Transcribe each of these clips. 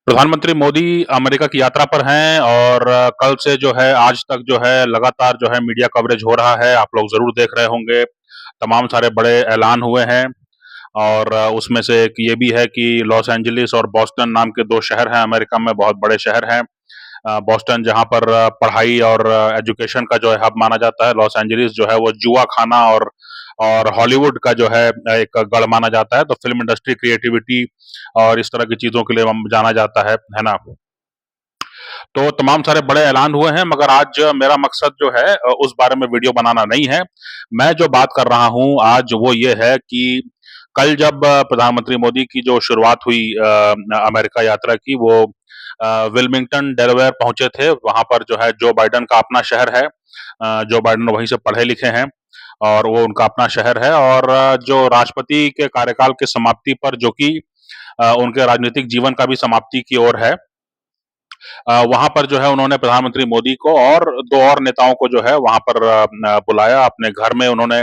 प्रधानमंत्री मोदी अमेरिका की यात्रा पर हैं और कल से जो है आज तक जो है लगातार जो है मीडिया कवरेज हो रहा है। आप लोग ज़रूर देख रहे होंगे। तमाम सारे बड़े ऐलान हुए हैं और उसमें से एक ये भी है कि लॉस एंजेलिस और बॉस्टन नाम के 2 शहर हैं अमेरिका में, बहुत बड़े शहर हैं। बॉस्टन जहाँ पर पढ़ाई और एजुकेशन का जो है हब माना जाता है। लॉस एंजेलिस जो है वो जुआ खाना और हॉलीवुड का जो है एक गढ़ माना जाता है। तो फ़िल्म इंडस्ट्री, क्रिएटिविटी और इस तरह की चीज़ों के लिए जाना जाता है ना? तो तमाम सारे बड़े ऐलान हुए हैं, मगर आज मेरा मकसद जो है उस बारे में वीडियो बनाना नहीं है। मैं जो बात कर रहा हूँ आज वो ये है कि कल जब प्रधानमंत्री मोदी की जो शुरुआत हुई अमेरिका यात्रा की, वो विल्मिंगटन डेलावेयर पहुंचे थे। वहां पर जो है जो बाइडेन का अपना शहर है। जो बाइडेन वहीं से पढ़े लिखे हैं और वो उनका अपना शहर है। और जो राष्ट्रपति के कार्यकाल की समाप्ति पर, जो कि उनके राजनीतिक जीवन का भी समाप्ति की ओर है, वहां पर जो है उन्होंने प्रधानमंत्री मोदी को और 2 और नेताओं को जो है वहां पर बुलाया अपने घर में। उन्होंने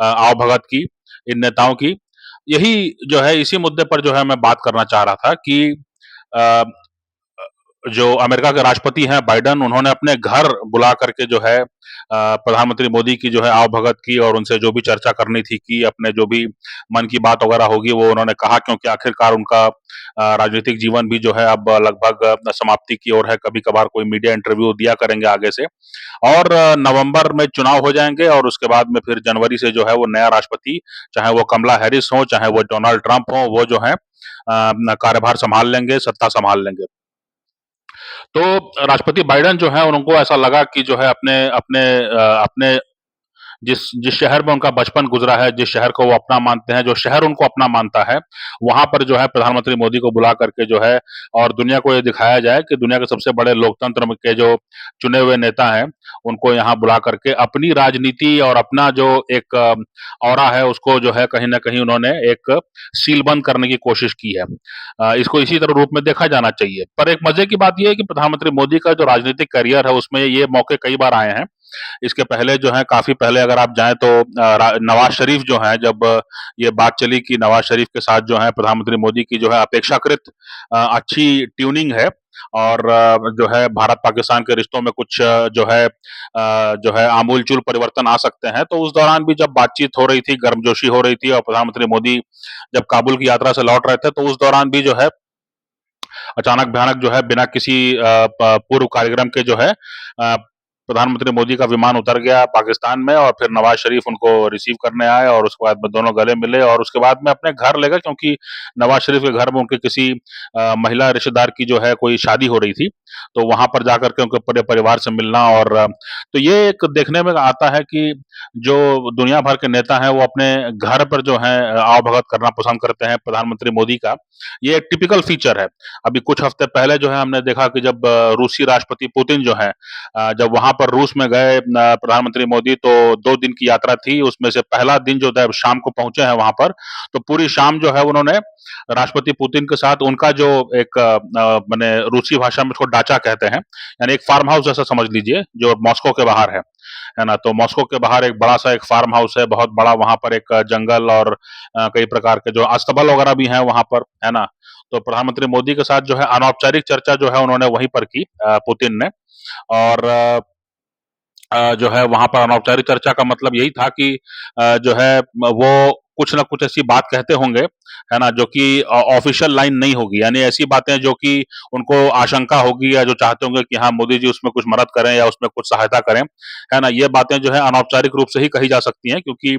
आवभगत की इन नेताओं की। यही जो है, इसी मुद्दे पर जो है मैं बात करना चाह रहा था कि अ, जो अमेरिका के राष्ट्रपति हैं बाइडेन, उन्होंने अपने घर बुला करके जो है प्रधानमंत्री मोदी की जो है आवभगत की और उनसे जो भी चर्चा करनी थी की, अपने जो भी मन की बात वगैरह होगी वो उन्होंने कहा, क्योंकि आखिरकार उनका राजनीतिक जीवन भी जो है अब लगभग समाप्ति की ओर है। कभी-कभार कोई मीडिया इंटरव्यू दिया करेंगे आगे से। और नवंबर में चुनाव हो जाएँगे और उसके बाद में फिर जनवरी से जो है वो नया राष्ट्रपति, चाहे वो कमला हैरिस हों, चाहे वो डोनाल्ड ट्रंप हों, वो जो हैं कार्यभार संभाल लेंगे, सत्ता संभाल लेंगे। तो राष्ट्रपति बाइडेन जो है उनको ऐसा लगा कि जो है अपने अपने अपने जिस जिस शहर में उनका बचपन गुजरा है, जिस शहर को वो अपना मानते हैं, जो शहर उनको अपना मानता है, वहाँ पर जो है प्रधानमंत्री मोदी को बुला करके जो है और दुनिया को ये दिखाया जाए कि दुनिया के सबसे बड़े लोकतंत्र में के जो चुने हुए नेता हैं, उनको यहाँ बुला करके अपनी राजनीति और अपना जो एक ऑरा है, उसको जो है कहीं न कहीं उन्होंने एक सीलबंद करने की कोशिश की है। इसको इसी तरह रूप में देखा जाना चाहिए। पर एक मज़े की बात ये है कि प्रधानमंत्री मोदी का जो राजनीतिक करियर है, उसमें ये मौके कई बार आए हैं। इसके पहले जो है, काफ़ी पहले अगर आप जाएँ तो नवाज़ शरीफ जो हैं, जब ये बात चली कि नवाज़ शरीफ के साथ जो है प्रधानमंत्री मोदी की जो है अपेक्षाकृत अच्छी ट्यूनिंग है और जो है भारत-पाकिस्तान के रिश्तों में कुछ जो है आमूल-चूल परिवर्तन आ सकते हैं। तो उस दौरान भी जब बातचीत हो रही थी, गर्मजोशी हो रही थी और प्रधानमंत्री मोदी जब काबुल की यात्रा से लौट रहे थे, तो उस दौरान भी जो है अचानक भयानक जो है बिना किसी पूर्व कार्यक्रम के जो है प्रधानमंत्री मोदी का विमान उतर गया पाकिस्तान में और फिर नवाज शरीफ उनको रिसीव करने आए और उसके बाद में दोनों गले मिले और उसके बाद में अपने घर ले गए, क्योंकि नवाज शरीफ के घर में उनके किसी महिला रिश्तेदार की जो है कोई शादी हो रही थी। तो वहां पर जाकर के उनके पूरे परिवार से मिलना और तो ये एक देखने में आता है कि जो दुनिया भर के नेता हैं वो अपने घर पर जो है आवभगत करना पसंद करते हैं प्रधानमंत्री मोदी का। ये एक टिपिकल फीचर है। अभी कुछ हफ्ते पहले जो है हमने देखा कि जब रूसी राष्ट्रपति पुतिन जो हैं, जब वहाँ पर रूस में गए प्रधानमंत्री मोदी, तो 2 दिन की यात्रा थी, उसमें से पहला दिन जो था शाम को पहुँचे हैं वहाँ पर, तो पूरी शाम जो है उन्होंने राष्ट्रपति पुतिन के साथ उनका जो एक माने रूसी भाषा में उसको डाचा कहते हैं, यानी एक फार्म हाउस जैसा समझ लीजिए, जो मॉस्को के बाहर है ना? तो मॉस्को के बाहर एक बड़ा-सा एक फार्म हाउस है, बहुत बड़ा, वहाँ पर एक जंगल और कई प्रकार के जो अस्तबल वगैरह भी हैं वहाँ पर, है ना? तो प्रधानमंत्री मोदी के साथ जो है अनौपचारिक चर्चा जो है उन्होंने वहीं पर की पुतिन ने। और जो है वहाँ पर अनौपचारिक चर्चा का मतलब यही था कि जो है वो कुछ ना कुछ ऐसी बात कहते होंगे, है ना? जो कि ऑफ़िशियल लाइन नहीं होगी, यानी ऐसी बातें जो कि उनको आशंका होगी या जो चाहते होंगे कि हाँ, मोदी जी उसमें कुछ मदद करें या उसमें कुछ सहायता करें, है ना? ये बातें जो है अनौपचारिक रूप से ही कही जा सकती हैं, क्योंकि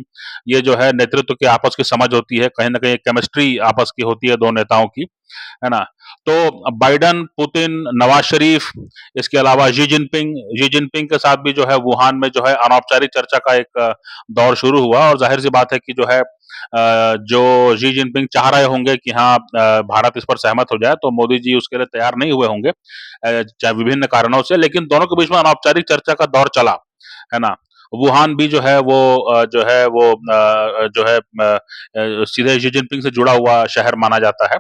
ये जो है नेतृत्व की आपस की समझ होती है, कहीं न कहीं केमिस्ट्री आपस की होती है 2 नेताओं की, है ना? तो बाइडेन, पुतिन, नवाज शरीफ, इसके अलावा शी जिनपिंग के साथ भी जो है वुहान में जो है अनौपचारिक चर्चा का एक दौर शुरू हुआ और ज़ाहिर-सी बात है कि जो है जो शी जिनपिंग चाह रहे होंगे कि हाँ भारत इस पर सहमत हो जाए, तो मोदी जी उसके लिए तैयार नहीं हुए होंगे चाहे विभिन्न कारणों से, लेकिन दोनों के बीच में अनौपचारिक चर्चा का दौर चला, है ना? वुहान भी जो है वो सीधे शी जिनपिंग से जुड़ा हुआ शहर माना जाता है।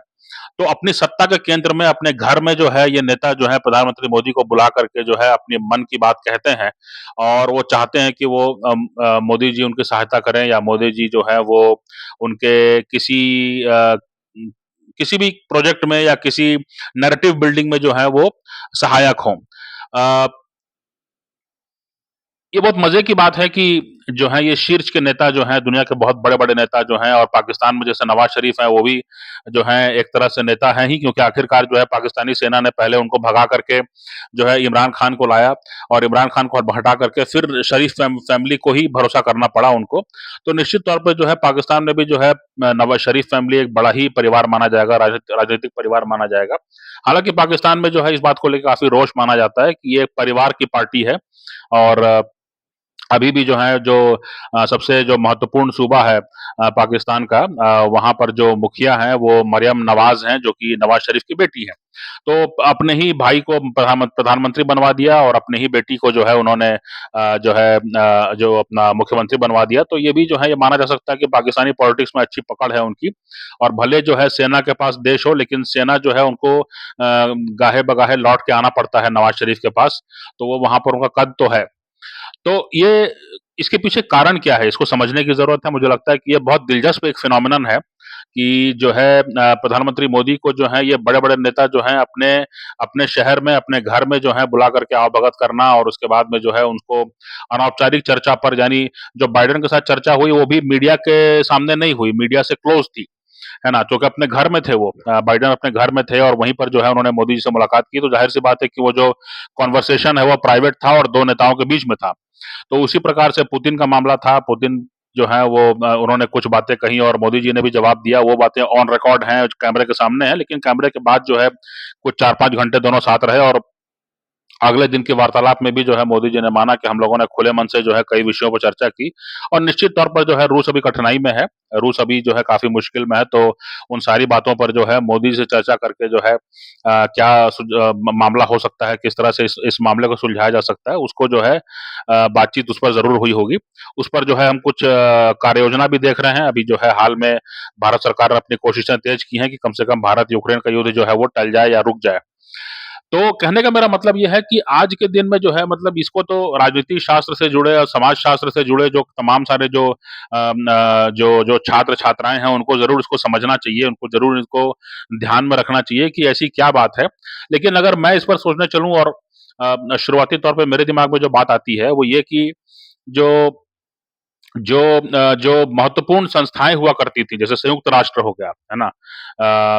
तो अपनी सत्ता के केंद्र में अपने घर में जो है ये नेता जो है प्रधानमंत्री मोदी को बुला करके जो है अपने मन की बात कहते हैं और वो चाहते हैं कि वो मोदी जी उनकी सहायता करें या मोदी जी जो है वो उनके किसी भी प्रोजेक्ट में या किसी नैरेटिव बिल्डिंग में जो है वो सहायक हों। अ, ये बहुत मजे की बात है कि जो है ये शीर्ष के नेता जो हैं, दुनिया के बहुत बड़े-बड़े नेता जो हैं और पाकिस्तान में जैसे नवाज़ शरीफ हैं, वो भी जो हैं एक तरह से नेता हैं ही क्योंकि आखिरकार जो है पाकिस्तानी सेना ने पहले उनको भगा करके जो है इमरान खान को लाया और इमरान खान को हटा करके फिर शरीफ फैमिली को ही भरोसा करना पड़ा उनको। तो निश्चित तौर पे जो है पाकिस्तान में भी जो है नवाज़ शरीफ फैमिली एक बड़ा ही परिवार माना जाएगा, राजनीतिक परिवार माना जाएगा। हालाँकि पाकिस्तान में जो है इस बात को लेके काफ़ी रोष माना जाता है कि ये परिवार की पार्टी है और अभी भी जो है जो सबसे जो महत्वपूर्ण सूबा है पाकिस्तान का वहाँ पर जो मुखिया हैं वो मरियम नवाज़ हैं जो कि नवाज़ शरीफ की बेटी हैं। तो अपने ही भाई को प्रधानमंत्री बनवा दिया और अपनी ही बेटी को जो है उन्होंने जो है जो अपना मुख्यमंत्री बनवा दिया। तो ये भी जो है ये माना जा सकता है कि पाकिस्तानी पॉलिटिक्स में अच्छी पकड़ है उनकी और भले जो है सेना के पास देश हो लेकिन सेना जो है उनको गाहे-बगाहे लौट के आना पड़ता है नवाज़ शरीफ के पास। तो वो वहाँ पर उनका कद तो है। तो ये इसके पीछे कारण क्या है? इसको समझने की ज़रूरत है। मुझे लगता है कि ये बहुत दिलचस्प एक फिनोमिनन है कि जो है प्रधानमंत्री मोदी को जो है ये बड़े-बड़े नेता जो हैं अपने अपने शहर में, अपने घर में जो है बुला करके आवभगत करना और उसके बाद में जो है उनको अनौपचारिक चर्चा पर यानी जो बाइडेन के साथ चर्चा हुई वो भी मीडिया के सामने नहीं हुई, मीडिया से क्लोज़ थी। है ना? क्योंकि अपने घर में थे वो बाइडेन अपने घर में थे और वहीं पर जो है उन्होंने मोदी जी से मुलाकात की, तो ज़ाहिर-सी बात है कि वो जो कन्वर्सेशन है वो प्राइवेट था और 2 नेताओं के बीच में था। तो उसी प्रकार से पुतिन का मामला था, पुतिन जो है वो उन्होंने कुछ बातें कही और मोदी जी ने भी जवाब दिया, वो बातें ऑन रिकॉर्ड हैं, कैमरे के सामने हैं, लेकिन कैमरे के बाद जो है कुछ 4-5 घंटे दोनों साथ रहे और अगले दिन की वार्तालाप में भी जो है मोदी जी ने माना कि हम लोगों ने खुले मन से जो है कई विषयों पर चर्चा की और निश्चित तौर पर जो है रूस अभी कठिनाई में है, रूस अभी जो है काफ़ी मुश्किल में है, तो उन सारी बातों पर जो है मोदी से चर्चा करके जो है क्या मामला हो सकता है, किस तरह से इस मामले को सुलझाया जा सकता है, उसको जो है बातचीत उस पर ज़रूर हुई होगी। उस पर जो है हम कुछ कार्ययोजना भी देख रहे हैं, अभी जो है हाल में भारत सरकार ने अपनी कोशिशें तेज़ की हैं कि कम से कम भारत-यूक्रेन का युद्ध जो है वो टल जाए या रुक जाए। तो कहने का मेरा मतलब ये है कि आज के दिन में जो है मतलब इसको तो राजनीति शास्त्र से जुड़े और समाज शास्त्र से जुड़े जो तमाम सारे जो जो जो छात्र-छात्राएँ हैं उनको ज़रूर इसको समझना चाहिए, उनको ज़रूर इसको ध्यान में रखना चाहिए कि ऐसी क्या बात है। लेकिन अगर मैं इस पर सोचने चलूँ और शुरुआती तौर पे मेरे दिमाग में जो बात आती है वो ये कि जो जो महत्वपूर्ण संस्थाएँ हुआ करती थी, जैसे संयुक्त राष्ट्र हो गया, है ना?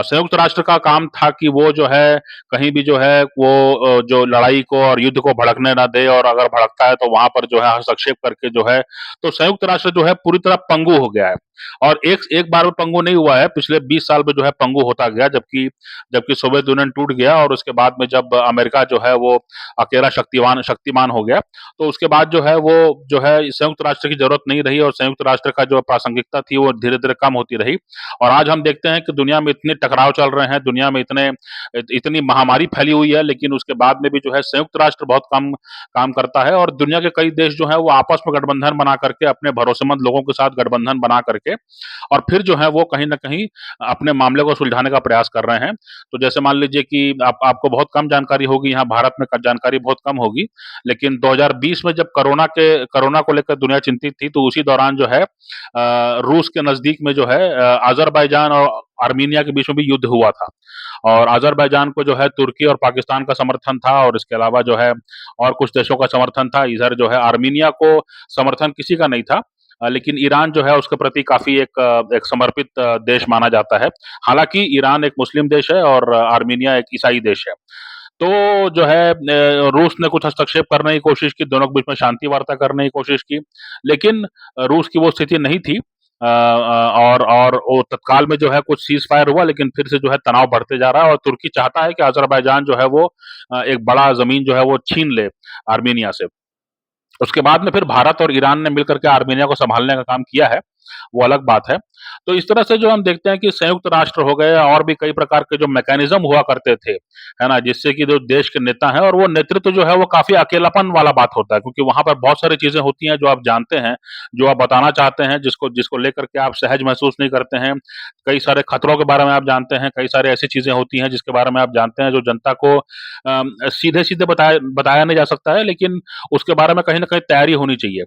संयुक्त राष्ट्र का काम था कि वो जो है, कहीं भी जो है वो जो लड़ाई को और युद्ध को भड़कने ना दे और अगर भड़कता है तो वहाँ पर जो है हस्तक्षेप करके जो है तो संयुक्त राष्ट्र जो है पूरी तरह पंगु हो गया है। और एक एक बार में पंगु नहीं हुआ है, पिछले 20 साल में जो है पंगु होता गया जबकि जबकि सोवियत यूनियन टूट गया और उसके बाद में जब अमेरिका जो है वो अकेला शक्तिमान हो गया, तो उसके बाद जो है संयुक्त राष्ट्र की ज़रूरत नहीं रही और संयुक्त राष्ट्र का जो प्रासंगिकता थी वो धीरे-धीरे कम होती रही। और आज हम देखते हैं कि दुनिया में इतने टकराव चल रहे हैं, दुनिया में इतनी महामारी फैली हुई है, लेकिन उसके बाद में भी जो है संयुक्त राष्ट्र बहुत कम काम करता है और दुनिया के कई देश जो हैं वो आपस में गठबंधन बना करके अपने भरोसेमंद लोगों के साथ गठबंधन बना करके और फिर जो है वो कहीं न कहीं अपने मामले को सुलझाने का प्रयास कर रहे हैं। तो जैसे मान लीजिए कि आपको बहुत कम जानकारी होगी, यहाँ भारत में क जानकारी बहुत कम होगी, लेकिन 2020 में जब कोरोना को लेकर दुनिया चिंतित थी, तो उसी दौरान जो है रूस के नज़दीक में जो है अज़रबैजान और आर्मीनिया के बीच में भी युद्ध हुआ था। और अज़रबैजान को जो है तुर्की और पाकिस्तान का समर्थन था और इसके अलावा जो है और कुछ देशों का समर्थन था। इधर जो है आर्मीनिया को समर्थन किसी का नहीं था। लेकिन ईरान जो है उसके प्रति काफ़ी एक समर्पित देश माना जाता है। हालाँकि ईरान एक मुस्लिम देश है और आर्मीनिया एक ईसाई देश है। तो जो है रूस ने कुछ हस्तक्षेप करने की कोशिश की, दोनों के बीच में शांति वार्ता करने की कोशिश की, लेकिन रूस की वो स्थिति नहीं थी। और वो तत्काल में जो है कुछ सीज़ फायर हुआ लेकिन फिर से जो है तनाव बढ़ते जा रहा है और तुर्की चाहता है कि अज़रबैजान जो है वो एक बड़ा ज़मीन जो है वो छीन ले आर्मीनिया से। उसके बाद में फिर भारत और ईरान ने मिलकर के आर्मीनिया को सँभालने का काम किया है, वो अलग बात है। तो इस तरह से जो हम देखते हैं कि संयुक्त राष्ट्र हो गए और भी कई प्रकार के जो मैकेनिज़्म हुआ करते थे, है ना? जिससे कि जो देश के नेता हैं और वो नेतृत्व जो है वो काफ़ी अकेलापन वाला बात होता है क्योंकि वहाँ पर बहुत सारी चीज़ें होती हैं जो आप जानते हैं, जो आप बताना चाहते हैं, जिसको जिसको लेकर के आप सहज महसूस नहीं करते हैं। कई सारे खतरों के बारे में आप जानते हैं, कई सारी ऐसी चीज़ें होती हैं जिसके बारे में आप जानते हैं जो जनता को सीधे-सीधे बताया बताया नहीं जा सकता है लेकिन उसके बारे में कहीं न कहीं तैयारी होनी चाहिए।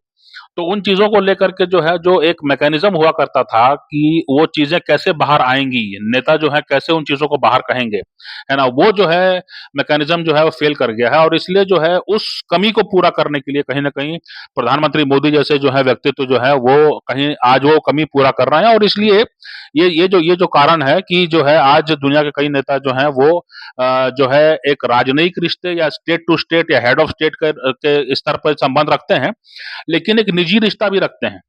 तो उन चीज़ों को लेकर के जो है, जो एक मैकेनिज़्म हुआ करता था कि वो चीज़ें कैसे बाहर आएँगी, नेता जो है कैसे उन चीज़ों को बाहर कहेंगे, है ना? वो जो है मैकेनिज़्म जो है वो फ़ेल कर गया है और इसलिए जो है उस कमी को पूरा करने के लिए कहीं न कहीं प्रधानमंत्री मोदी जैसे जो है व्यक्तित्व जो है वो कहीं आज वो कमी पूरा कर रहे हैं और इसलिए ये जो कारण है कि जो है आज दुनिया के कई नेता जो हैं वो जो है एक राजनयिक रिश्ते या स्टेट टू स्टेट या हेड ऑफ स्टेट के स्तर पर संबंध रखते हैं, लेकिन एक निजी रिश्ता भी रखते हैं।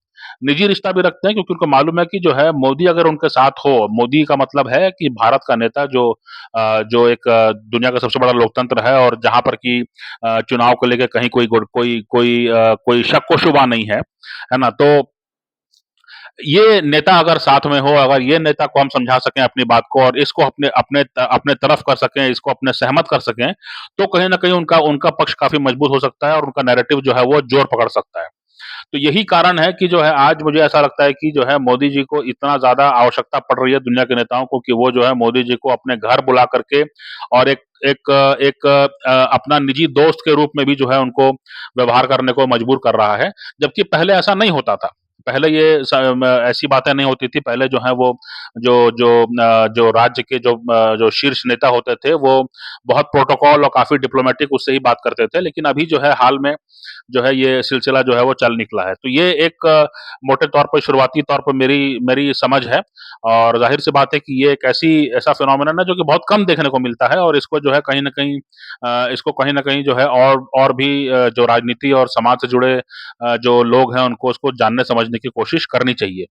निजी रिश्ता भी रखते हैं क्योंकि उनको मालूम है कि जो है मोदी अगर उनके साथ हो, मोदी का मतलब है कि भारत का नेता जो एक दुनिया का सबसे बड़ा लोकतंत्र है और जहाँ पर कि चुनाव को लेके कहीं कोई शक व शुबा नहीं है ना? तो ये नेता अगर साथ में हो, अगर ये नेता को हम समझा सकें अपनी बात को और इसको अपने तरफ कर सकें, इसको अपने सहमत कर सकें, तो कहीं न कहीं उनका उनका पक्ष काफ़ी मजबूत हो सकता है और उनका नैरेटिव जो है वो जोर पकड़ सकता है। तो यही कारण है कि जो है आज मुझे ऐसा लगता है कि जो है मोदी जी को इतना ज़्यादा आवश्यकता पड़ रही है दुनिया के नेताओं को कि वो जो है मोदी जी को अपने घर बुला करके और अपना निजी दोस्त के रूप में भी जो है उनको व्यवहार करने को मजबूर कर रहा है, जबकि पहले ऐसा नहीं होता था। पहले ये ऐसी बातें नहीं होती थी, पहले जो है वो जो जो जो राज्य के जो शीर्ष नेता होते थे, वो बहुत प्रोटोकॉल और काफ़ी डिप्लोमैटिक उससे ही बात करते थे, लेकिन अभी जो है हाल में जो है ये सिलसिला जो है वो चल निकला है। तो ये एक मोटे तौर पे शुरुआती तौर पे मेरी मेरी समझ है और ज़ाहिर-सी बात है कि ये एक ऐसा फिनोमिनन है जो कि बहुत कम देखने को मिलता है और इसको जो है कहीं न कहीं इसको कहीं न कहीं जो है और भी जो राजनीति और समाज से जुड़े जो लोग हैं उनको उसको जानने समझने की कोशिश करनी चाहिए।